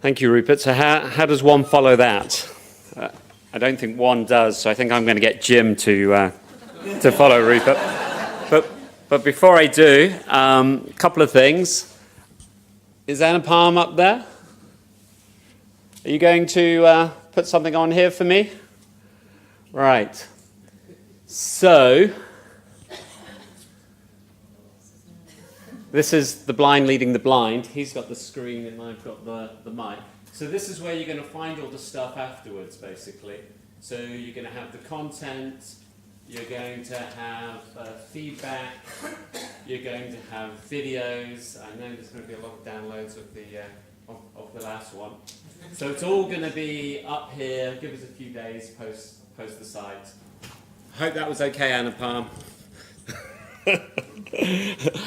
Thank you, Rupert. So how does one follow that? I don't think one does, so I think I'm going to get Jim to follow Rupert. But before I do, a couple of things. Is Anna Palm up there? Are you going to put something on here for me? Right. So, this is the blind leading the blind. He's got the screen and I've got the mic. So this is where you're going to find all the stuff afterwards, basically. So you're going to have the content, you're going to have feedback, you're going to have videos. I know there's going to be a lot of downloads of the last one. So it's all going to be up here. Give us a few days, post the site. I hope that was okay, Anna Palm.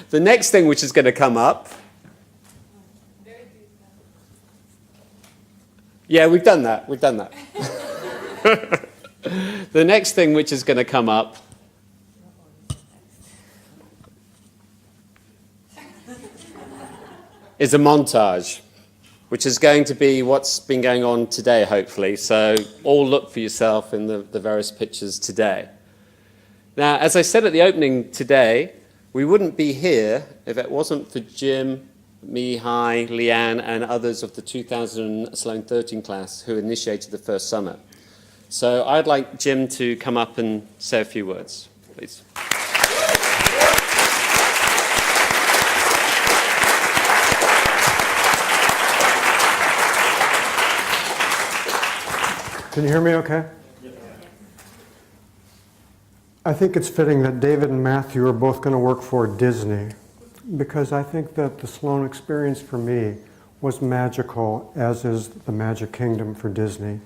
The next thing which is going to come up. Yeah, we've done that. The next thing which is going to come up is a montage, which is going to be what's been going on today, hopefully. So all look for yourself in the various pictures today. Now, as I said at the opening today, we wouldn't be here if it wasn't for Jim, Mihai, Leanne, and others of the 2000 Sloan 13 class who initiated the first summit. So I'd like Jim to come up and say a few words, please. Can you hear me okay? I think it's fitting that David and Matthew are both going to work for Disney, because I think that the Sloan experience for me was magical, as is the Magic Kingdom for Disney.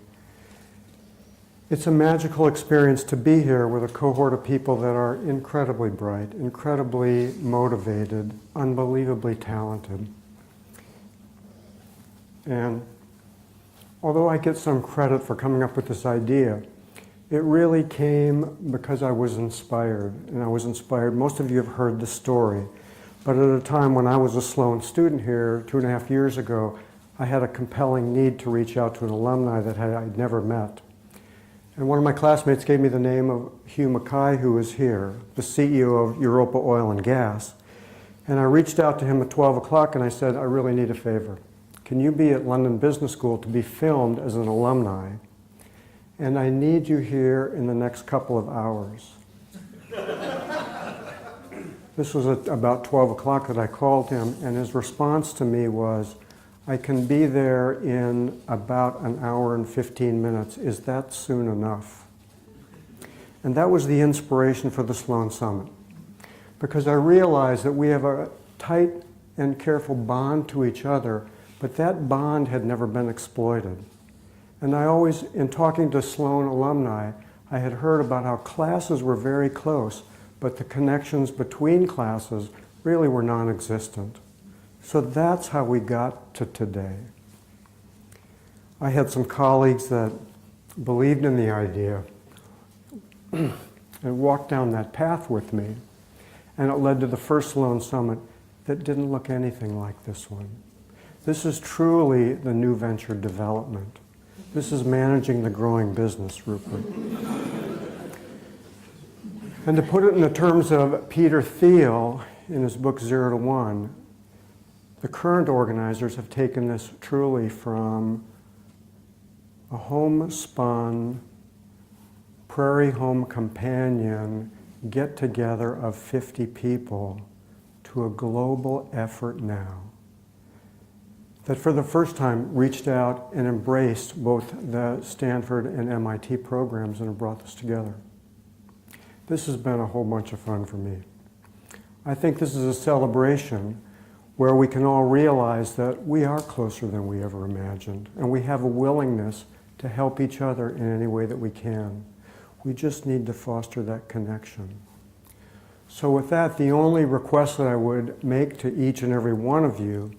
It's a magical experience to be here with a cohort of people that are incredibly bright, incredibly motivated, unbelievably talented. And although I get some credit for coming up with this idea, it really came because I was inspired. And I was inspired, most of you have heard the story, but at a time when I was a Sloan student here 2.5 years ago, I had a compelling need to reach out to an alumni that I'd never met. And one of my classmates gave me the name of Hugh Mackay, who is here, the CEO of Europa Oil and Gas. And I reached out to him at 12 o'clock and I said, I really need a favor. Can you be at London Business School to be filmed as an alumni? And I need you here in the next couple of hours. This was at about 12 o'clock that I called him, and his response to me was, I can be there in about an hour and 15 minutes. Is that soon enough? And that was the inspiration for the Sloan Summit. Because I realized that we have a tight and careful bond to each other, but that bond had never been exploited. And I always, in talking to Sloan alumni, I had heard about how classes were very close, but the connections between classes really were non-existent. So that's how we got to today. I had some colleagues that believed in the idea and walked down that path with me. And it led to the first Sloan Summit that didn't look anything like this one. This is truly the new venture development. This is managing the growing business, Rupert. And to put it in the terms of Peter Thiel in his book 0 to 1, the current organizers have taken this truly from a homespun, prairie home companion get-together of 50 people to a global effort now that for the first time reached out and embraced both the Stanford and MIT programs and have brought this together. This has been a whole bunch of fun for me. I think this is a celebration where we can all realize that we are closer than we ever imagined, and we have a willingness to help each other in any way that we can. We just need to foster that connection. So with that, the only request that I would make to each and every one of you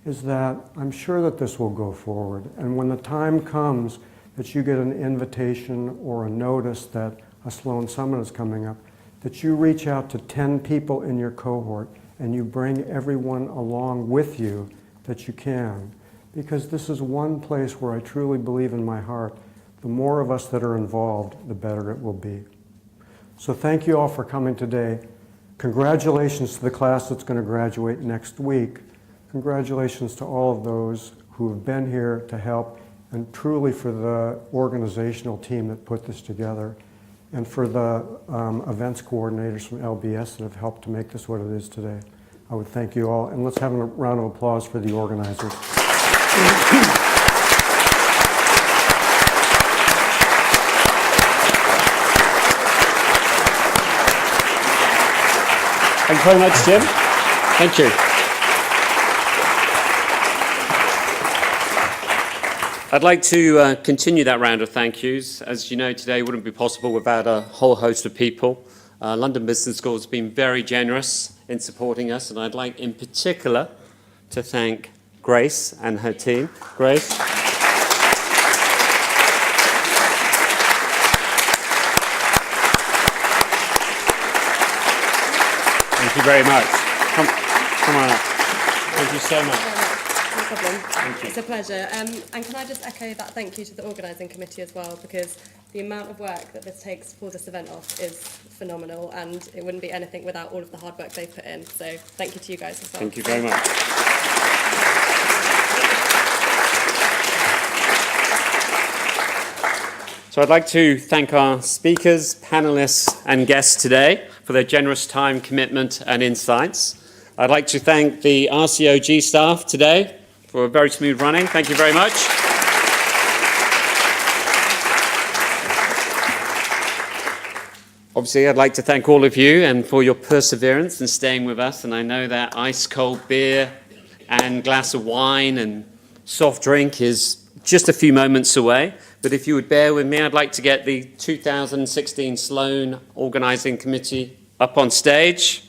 is that I'm sure that this will go forward, and when the time comes that you get an invitation or a notice that a Sloan Summit is coming up, that you reach out to 10 people in your cohort and you bring everyone along with you that you can. because this is one place where I truly believe in my heart, the more of us that are involved, the better it will be. So thank you all for coming today. Congratulations to the class that's going to graduate next week. Congratulations to all of those who have been here to help, and truly for the organizational team that put this together, and for the events coordinators from LBS that have helped to make this what it is today. I would thank you all, and let's have a round of applause for the organizers. Thank you very much, Jim. Thank you. I'd like to continue that round of thank yous. As you know, today wouldn't be possible without a whole host of people. London Business School has been very generous in supporting us, and I'd like in particular to thank Grace and her team. Grace. Thank you very much. Come on up. Thank you so much. No problem. Thank you. It's a pleasure. And can I just echo that thank you to the organising committee as well, because the amount of work that this takes to pull this event off is phenomenal, and it wouldn't be anything without all of the hard work they've put in. So thank you to you guys as well. Thank you very much. So I'd like to thank our speakers, panelists, and guests today for their generous time, commitment, and insights. I'd like to thank the RCOG staff today for a very smooth running. Thank you very much. Obviously, I'd like to thank all of you and for your perseverance and staying with us. And I know that ice-cold beer and glass of wine and soft drink is just a few moments away. But if you would bear with me, I'd like to get the 2016 Sloan Organising Committee up on stage.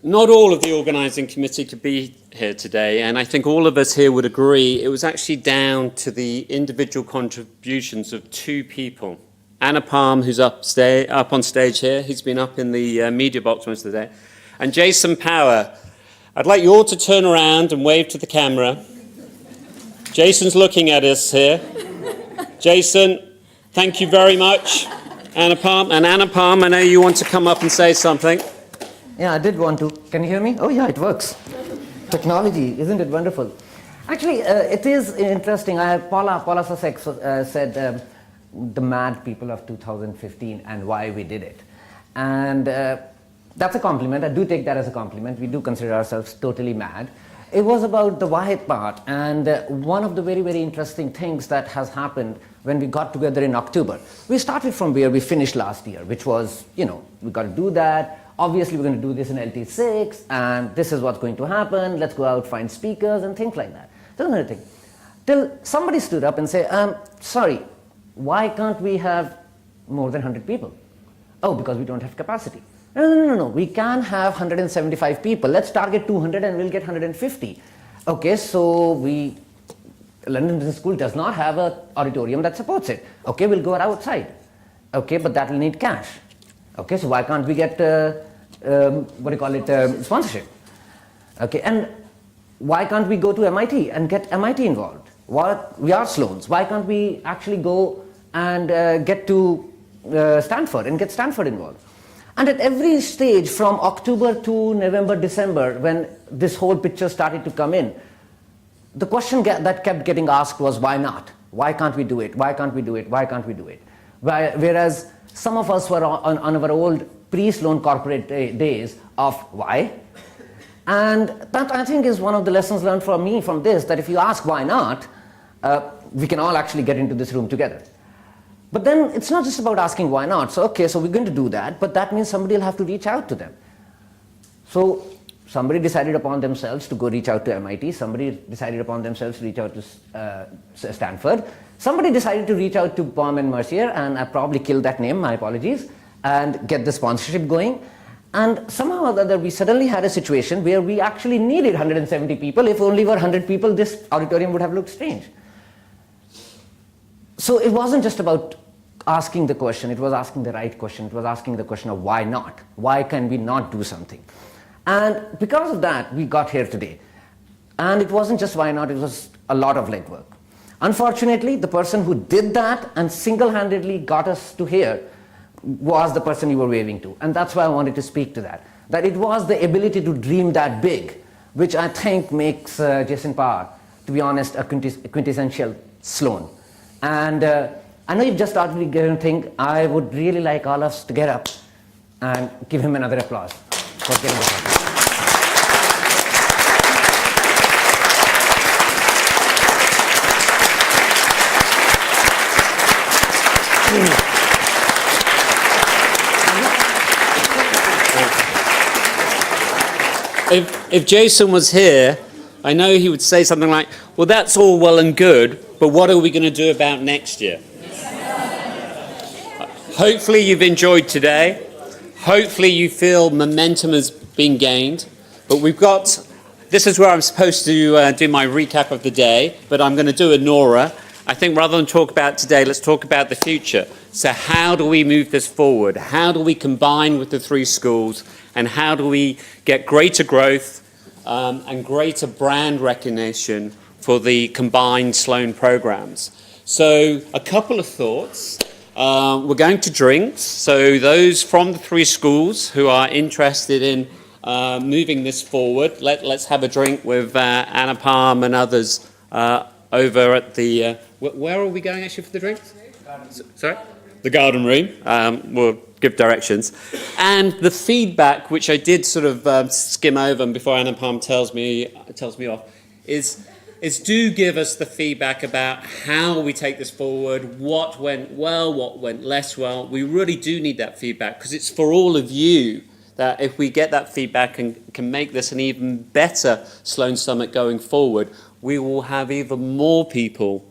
Not all of the organising committee could be here today, and I think all of us here would agree it was actually down to the individual contributions of two people. Anna Palm, who's up on stage here, who's been up in the media box most of the day, and Jason Power. I'd like you all to turn around and wave to the camera. Jason's looking at us here. Jason, thank you very much. Anna Palm, I know you want to come up and say something. Yeah, I did want to. Can you hear me? Oh, yeah, it works. Technology, isn't it wonderful? Actually, it is interesting. Paula Sussex said the mad people of 2015 and why we did it. And that's a compliment. I do take that as a compliment. We do consider ourselves totally mad. It was about the why part. And one of the very, very interesting things that has happened when we got together in October, we started from where we finished last year, which was, we got to do that. Obviously, we're going to do this in LT6, and this is what's going to happen. Let's go out, find speakers, and things like that. Doesn't matter. Till somebody stood up and said, sorry, why can't we have more than 100 people? Oh, because we don't have capacity. No. We can have 175 people. Let's target 200 and we'll get 150. Okay, so London Business School does not have an auditorium that supports it. Okay, we'll go outside. Okay, but that will need cash. Okay, so why can't we get, sponsorship? Okay, and why can't we go to MIT and get MIT involved? We are Sloans. Why can't we actually go and get to Stanford and get Stanford involved? And at every stage from October to November, December, when this whole picture started to come in, the question that kept getting asked was, why not? Why can't we do it? Why can't we do it? Why can't we do it? Whereas some of us were on our old pre-Sloan corporate days of why, And that, I think, is one of the lessons learned for me from this, that if you ask why not, we can all actually get into this room together. But then it's not just about asking why not. So, okay, so we're going to do that, but that means somebody will have to reach out to them. So somebody decided upon themselves to go reach out to MIT. Somebody decided upon themselves to reach out to Stanford. Somebody decided to reach out to Baum and Mercier, and I probably killed that name, my apologies, and get the sponsorship going. And somehow or other, we suddenly had a situation where we actually needed 170 people. If only were 100 people, this auditorium would have looked strange. So it wasn't just about asking the question, it was asking the right question. It was asking the question of why not? Why can we not do something? And because of that, we got here today. And it wasn't just why not, it was a lot of legwork. Unfortunately, the person who did that and single-handedly got us to here was the person you were waving to. And that's why I wanted to speak to that. That it was the ability to dream that big, which I think makes Jason Parr, to be honest, a quintessential Sloan. And I know you've just started to think, I would really like all of us to get up and give him another applause for getting the topic. If Jason was here, I know he would say something like, well, that's all well and good, but what are we going to do about next year? Hopefully you've enjoyed today. Hopefully you feel momentum has been gained. But this is where I'm supposed to do my recap of the day, but I'm going to do a Nora. I think rather than talk about today, let's talk about the future. So how do we move this forward? How do we combine with the three schools? And how do we get greater growth and greater brand recognition for the combined Sloan programs? So a couple of thoughts. We're going to drinks. So those from the three schools who are interested in moving this forward, let's have a drink with Anna Palm and others over at the... where are we going actually for the drinks? Sorry? The garden room. We'll give directions. And the feedback, which I did sort of skim over before Anna Palm tells me off, is do give us the feedback about how we take this forward, what went well, what went less well. We really do need that feedback because it's for all of you that if we get that feedback and can make this an even better Sloan Summit going forward, we will have even more people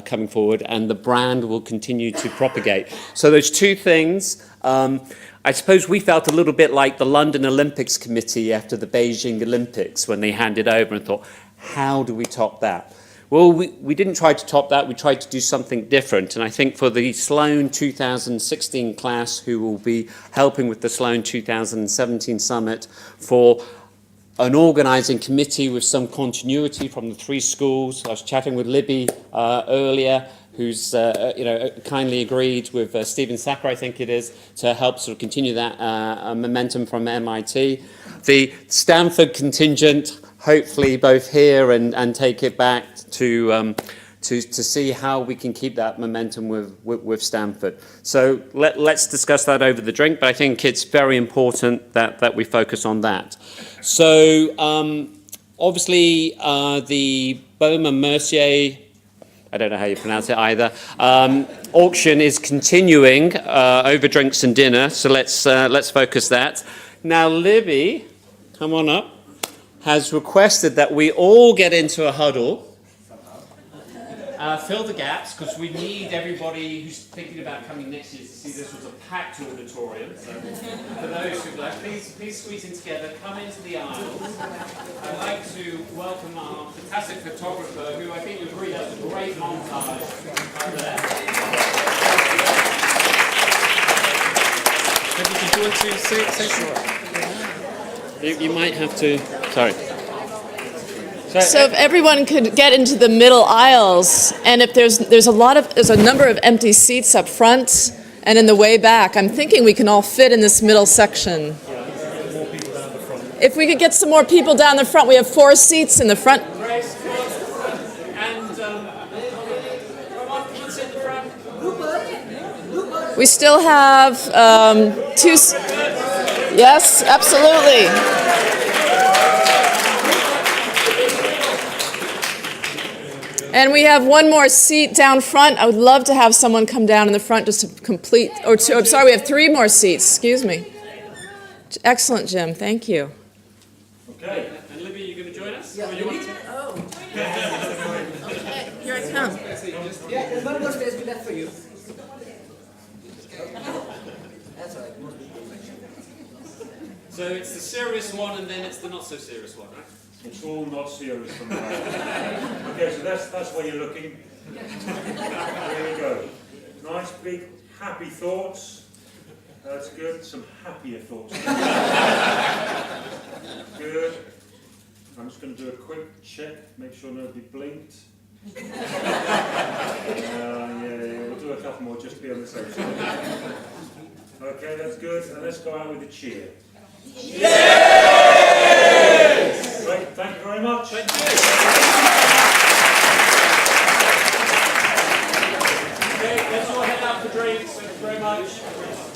coming forward and the brand will continue to propagate. So those two things, I suppose we felt a little bit like the London Olympics Committee after the Beijing Olympics when they handed over and thought, how do we top that? Well, we didn't try to top that, we tried to do something different. And I think for the Sloan 2016 class who will be helping with the Sloan 2017 Summit, for an organising committee with some continuity from the three schools. I was chatting with Libby earlier, who's kindly agreed with Stephen Sacker, I think it is, to help sort of continue that momentum from MIT. The Stanford contingent, hopefully both here and take it back to see how we can keep that momentum with Stanford. So let's discuss that over the drink, but I think it's very important that we focus on that. So obviously the Baum-Mercier, I don't know how you pronounce it either, auction is continuing over drinks and dinner, so let's focus that. Now Libby, come on up, has requested that we all get into a huddle. Fill the gaps, because we need everybody who's thinking about coming next year to see this was a packed auditorium. So for those who've left, please squeeze in together, come into the aisles. I'd like to welcome our fantastic photographer, who I think you agree does a great montage over there. Did you want to say? You might have to, sorry. So if everyone could get into the middle aisles, and if there's a number of empty seats up front and in the way back, I'm thinking we can all fit in this middle section. If we could get some more people down the front, we have 4 seats in the front. We still have 2. Yes, absolutely. And we have one more seat down front. I would love to have someone come down in the front just to complete, or two, I'm sorry, we have 3 more seats, excuse me. Excellent, Jim, thank you. Okay. And Libby, you going to join us? Yeah. Or you want to? Okay, here I come. Yeah, there's one more space left for you. That's all right. So it's the serious one and then it's the not so serious one, right? It's all not serious from now. Okay, so that's where you're looking. There you go. Nice, big, happy thoughts. That's good. Some happier thoughts. Good. I'm just going to do a quick check, make sure nobody blinked. Yeah, we'll do a couple more just to be on the safe side. Okay, that's good. And let's go out with a cheer. Yes! Great, thank you very much. Thank you. Okay, let's all head out for drinks. Thank you very much.